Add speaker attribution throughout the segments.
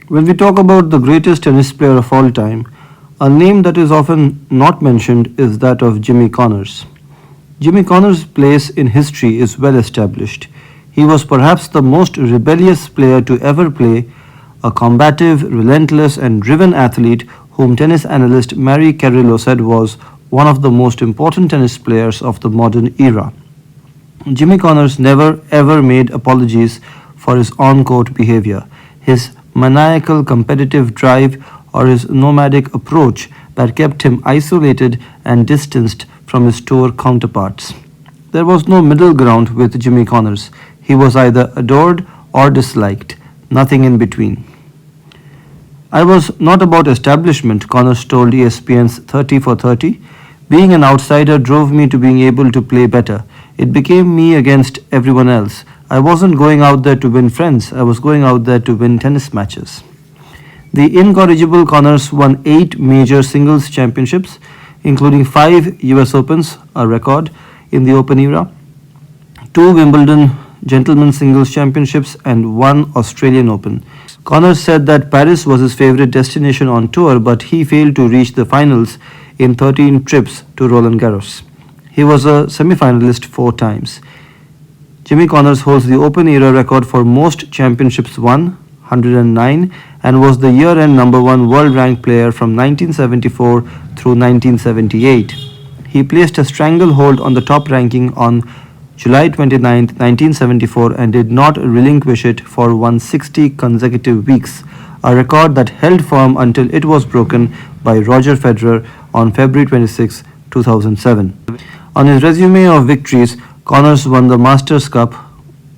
Speaker 1: When we talk about the greatest tennis player of all time, a name that is often not mentioned is that of Jimmy Connors. Jimmy Connors' place in history is well established. He was perhaps the most rebellious player to ever play, a combative, relentless, and driven athlete whom tennis analyst Mary Carillo said was one of the most important tennis players of the modern era. Jimmy Connors never ever made apologies for his on court behavior, his maniacal competitive drive, or his nomadic approach that kept him isolated and distanced from his tour counterparts. There was no middle ground with Jimmy Connors. He was either adored or disliked, nothing in between. I was not about establishment, Connors told ESPN's 30 for 30. Being an outsider drove me to being able to play better. It became me against everyone else. I wasn't going out there to win friends, I was going out there to win tennis matches. The incorrigible Connors won 8 major singles championships, including 5 US Opens, a record in the Open era, 2 Wimbledon Gentlemen's Singles Championships, and 1 Australian Open. Connors said that Paris was his favorite destination on tour, but he failed to reach the finals in 13 trips to Roland Garros. He was a semi finalist 4 times. Jimmy Connors holds the Open era record for most championships won, 109, and was the year end number 1 world ranked player from 1974 through 1978. He placed a stranglehold on the top ranking on July 29, 1974, and did not relinquish it for 160 consecutive weeks, a record that held firm until it was broken by Roger Federer on February 26, 2007. On his resume of victories, Connors won the Masters Cup,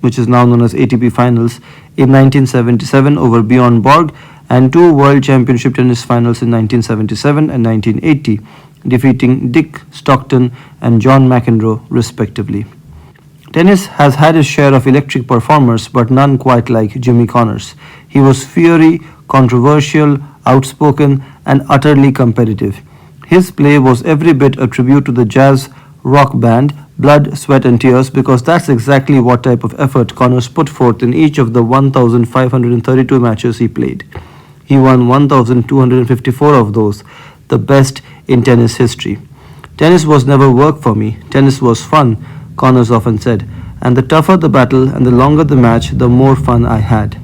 Speaker 1: which is now known as ATP Finals, in 1977 over Bjorn Borg, and 2 World Championship tennis finals in 1977 and 1980, defeating Dick Stockton and John McEnroe respectively. Tennis has had its share of electric performers, but none quite like Jimmy Connors. He was fiery, controversial, outspoken, and utterly competitive. His play was every bit a tribute to the jazz rock band Blood, Sweat, and Tears, because that's exactly what type of effort Connors put forth in each of the 1,532 matches he played. He won 1,254 of those, the best in tennis history. Tennis was never work for me, tennis was fun, Connors often said, and the tougher the battle and the longer the match, the more fun I had.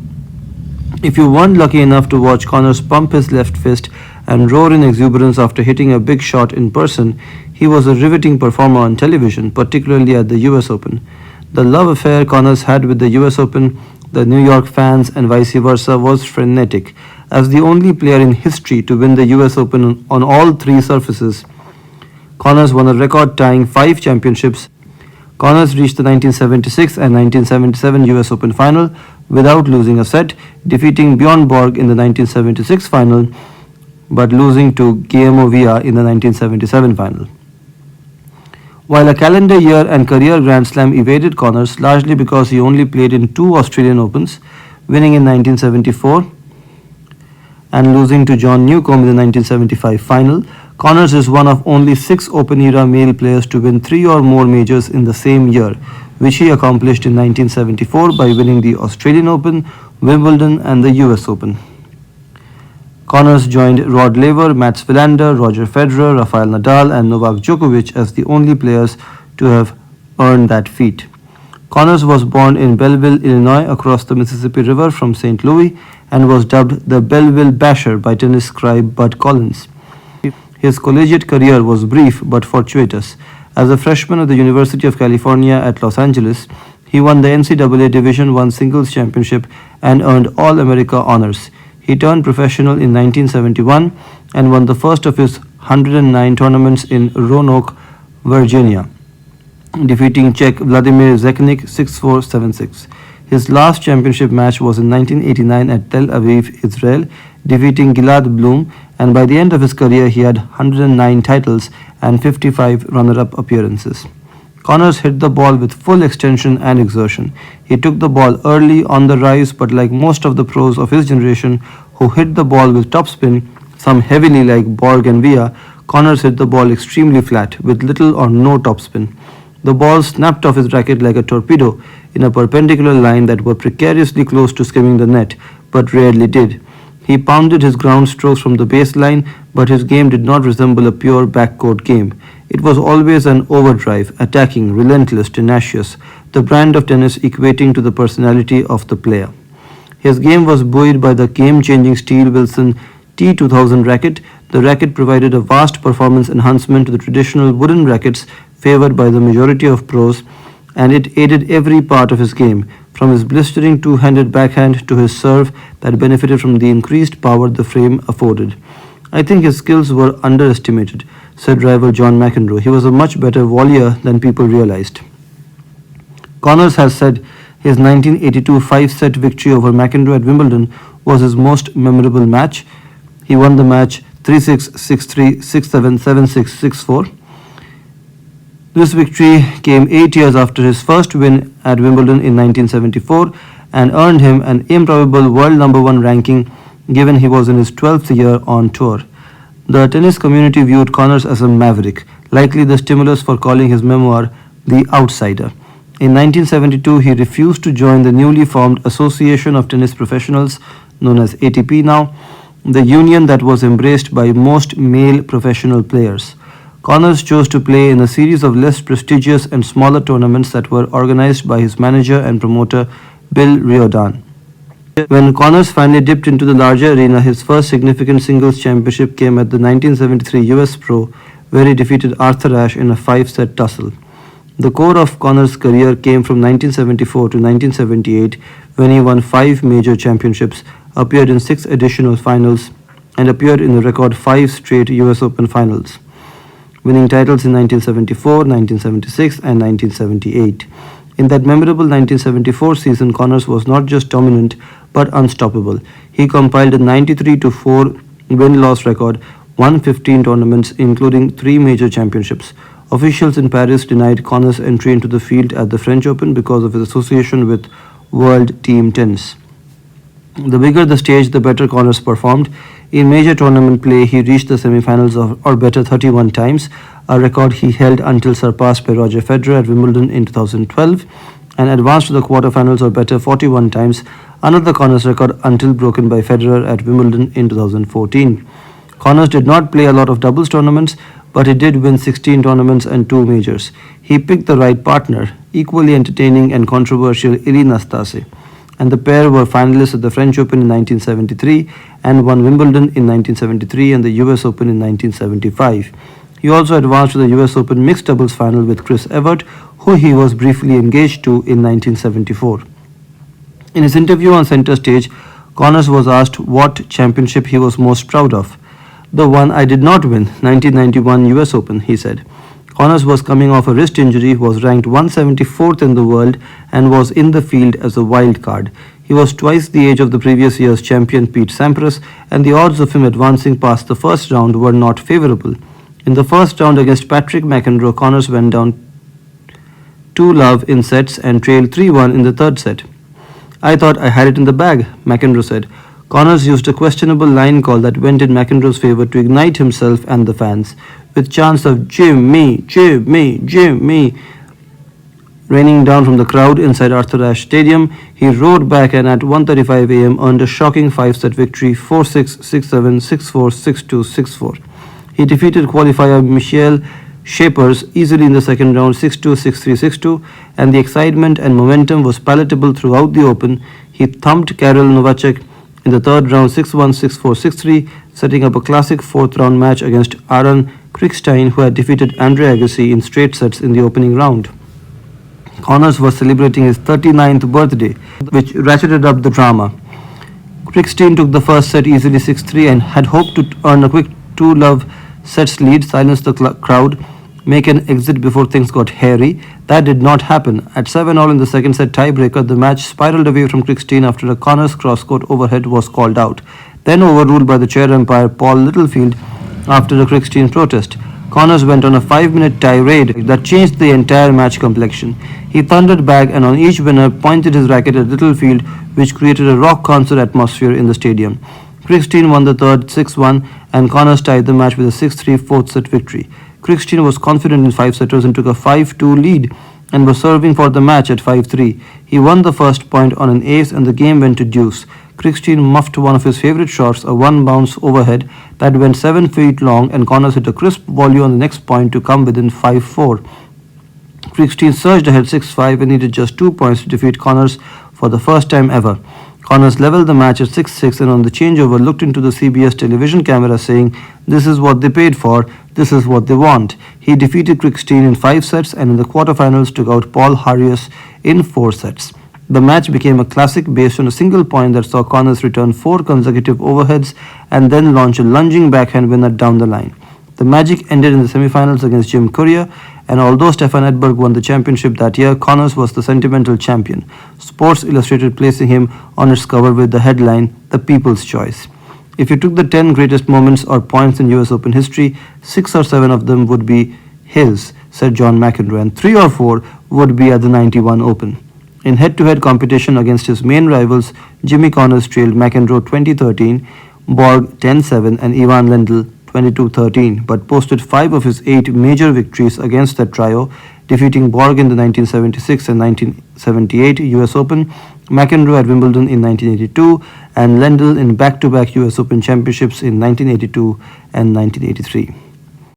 Speaker 1: If you weren't lucky enough to watch Connors pump his left fist and roar in exuberance after hitting a big shot in person, he was a riveting performer on television, particularly at the US Open. The love affair Connors had with the US Open, the New York fans, and vice versa was frenetic. As the only player in history to win the US Open on all 3 surfaces, Connors won a record tying 5 championships. Connors reached the 1976 and 1977 US Open final without losing a set, defeating Bjorn Borg in the 1976 final but losing to Guillermo Villa in the 1977 final. While a calendar year and career Grand Slam evaded Connors largely because he only played in 2 Australian Opens, winning in 1974 and losing to John Newcombe in the 1975 final, Connors is one of only 6 Open era male players to win 3 or more majors in the same year, which he accomplished in 1974 by winning the Australian Open, Wimbledon, and the US Open. Connors joined Rod Laver, Mats Wilander, Roger Federer, Rafael Nadal, and Novak Djokovic as the only players to have earned that feat. Connors was born in Belleville, Illinois, across the Mississippi River from St. Louis, and was dubbed the Belleville Basher by tennis scribe Bud Collins. His collegiate career was brief but fortuitous. As a freshman at the University of California at Los Angeles, he won the NCAA Division I Singles Championship and earned All-America honors. He turned professional in 1971 and won the first of his 109 tournaments in Roanoke, Virginia, defeating Czech Vladimir Zeknik 6-4, 7-6. His last championship match was in 1989 at Tel Aviv, Israel, defeating Gilad Bloom, and by the end of his career he had 109 titles and 55 runner-up appearances. Connors hit the ball with full extension and exertion. He took the ball early on the rise, but like most of the pros of his generation who hit the ball with topspin, some heavily like Borg and Villa, Connors hit the ball extremely flat with little or no topspin. The ball snapped off his racket like a torpedo in a perpendicular line that were precariously close to skimming the net, but rarely did. He pounded his ground strokes from the baseline, but his game did not resemble a pure backcourt game. It was always an overdrive, attacking, relentless, tenacious, the brand of tennis equating to the personality of the player. His game was buoyed by the game changing Steel Wilson T2000 racket. The racket provided a vast performance enhancement to the traditional wooden rackets favored by the majority of pros, and it aided every part of his game, from his blistering two handed backhand to his serve that benefited from the increased power the frame afforded. I think his skills were underestimated, said rival John McEnroe. He was a much better volleyer than people realized. Connors has said his 1982 five-set victory over McEnroe at Wimbledon was his most memorable match. He won the match 3-6, 6-3, 6-7, 7-6, 6-4. This victory came 8 years after his first win at Wimbledon in 1974 and earned him an improbable world number one ranking given he was in his 12th year on tour. The tennis community viewed Connors as a maverick, likely the stimulus for calling his memoir The Outsider. In 1972, he refused to join the newly formed Association of Tennis Professionals, known as ATP now, the union that was embraced by most male professional players. Connors chose to play in a series of less prestigious and smaller tournaments that were organized by his manager and promoter, Bill Riordan. When Connors finally dipped into the larger arena, his first significant singles championship came at the 1973 US Pro, where he defeated Arthur Ashe in a five-set tussle. The core of Connors' career came from 1974 to 1978, when he won five major championships, appeared in six additional finals, and appeared in a record five straight US Open finals, winning titles in 1974, 1976, and 1978. In that memorable 1974 season, Connors was not just dominant but unstoppable. He compiled a 93-4 win-loss record, won 15 tournaments, including three major championships. Officials in Paris denied Connors entry into the field at the French Open because of his association with World Team Tennis. The bigger the stage, the better Connors performed. In major tournament play, he reached the semi-finals or better 31 times, a record he held until surpassed by Roger Federer at Wimbledon in 2012, and advanced to the quarterfinals or better 41 times, another Connors record until broken by Federer at Wimbledon in 2014. Connors did not play a lot of doubles tournaments, but he did win 16 tournaments and two majors. He picked the right partner, equally entertaining and controversial Ilie Nastase, and the pair were finalists at the French Open in 1973 and won Wimbledon in 1973 and the US Open in 1975. He also advanced to the US Open mixed doubles final with Chris Evert, who he was briefly engaged to in 1974. In his interview on Center Stage, Connors was asked what championship he was most proud of. The one I did not win, 1991 US Open, he said. Connors was coming off a wrist injury, was ranked 174th in the world, and was in the field as a wild card. He was twice the age of the previous year's champion Pete Sampras, and the odds of him advancing past the first round were not favorable. In the first round against Patrick McEnroe, Connors went down 2-love in sets and trailed 3-1 in the third set. I thought I had it in the bag, McEnroe said. Connors used a questionable line call that went in McEnroe's favor to ignite himself and the fans, with chants of Jimmy, Jimmy, Jimmy raining down from the crowd inside Arthur Ashe Stadium. He rode back and at 1:35 a.m. earned a shocking five-set victory 4-6, 6-7, 6-4, 6-2, 6-4. He defeated qualifier Michel Shapers easily in the second round 6-2, 6-3, 6-2, and the excitement and momentum was palatable throughout the Open. He thumped Karel Novacek in the third round 6-1, 6-4, 6-3, setting up a classic fourth round match against Aaron Krickstein, who had defeated Andre Agassi in straight sets in the opening round. Connors was celebrating his 39th birthday, which ratcheted up the drama. Krickstein took the first set easily 6-3 and had hoped to earn a quick 2-love sets lead, silence the crowd, make an exit before things got hairy. That did not happen. At 7-all in the second set tiebreaker, the match spiraled away from Krickstein after a Connors cross-court overhead was called out, then overruled by the chair umpire Paul Littlefield after a Krickstein protest. Connors went on a 5-minute tirade that changed the entire match complexion. He thundered back and on each winner pointed his racket at Littlefield, which created a rock concert atmosphere in the stadium. Krickstein won the third 6-1 and Connors tied the match with a 6-3 fourth set victory. Krickstein was confident in five-setters and took a 5-2 lead and was serving for the match at 5-3. He won the first point on an ace and the game went to deuce. Krickstein muffed one of his favorite shots, a one-bounce overhead that went 7 feet long, and Connors hit a crisp volley on the next point to come within 5-4. Krickstein surged ahead 6-5 and needed just 2 points to defeat Connors for the first time ever. Connors leveled the match at 6-6 and on the changeover looked into the CBS television camera saying, "This is what they paid for, this is what they want." He defeated Krickstein in 5 sets and in the quarterfinals took out Paul Harrius in 4 sets. The match became a classic based on a single point that saw Connors return 4 consecutive overheads and then launch a lunging backhand winner down the line. The Magic ended in the semifinals against Jim Courier, and although Stefan Edberg won the championship that year, Connors was the sentimental champion. Sports Illustrated placing him on its cover with the headline, "The People's Choice." If you took the 10 greatest moments or points in US Open history, 6 or 7 of them would be his, said John McEnroe, and 3 or 4 would be at the 91 Open. In head-to-head competition against his main rivals, Jimmy Connors trailed McEnroe 2013, Borg 10-7 and Ivan Lendl 22-13, but posted 5 of his 8 major victories against that trio, defeating Borg in the 1976 and 1978 US Open, McEnroe at Wimbledon in 1982, and Lendl in back-to-back US Open championships in 1982 and 1983.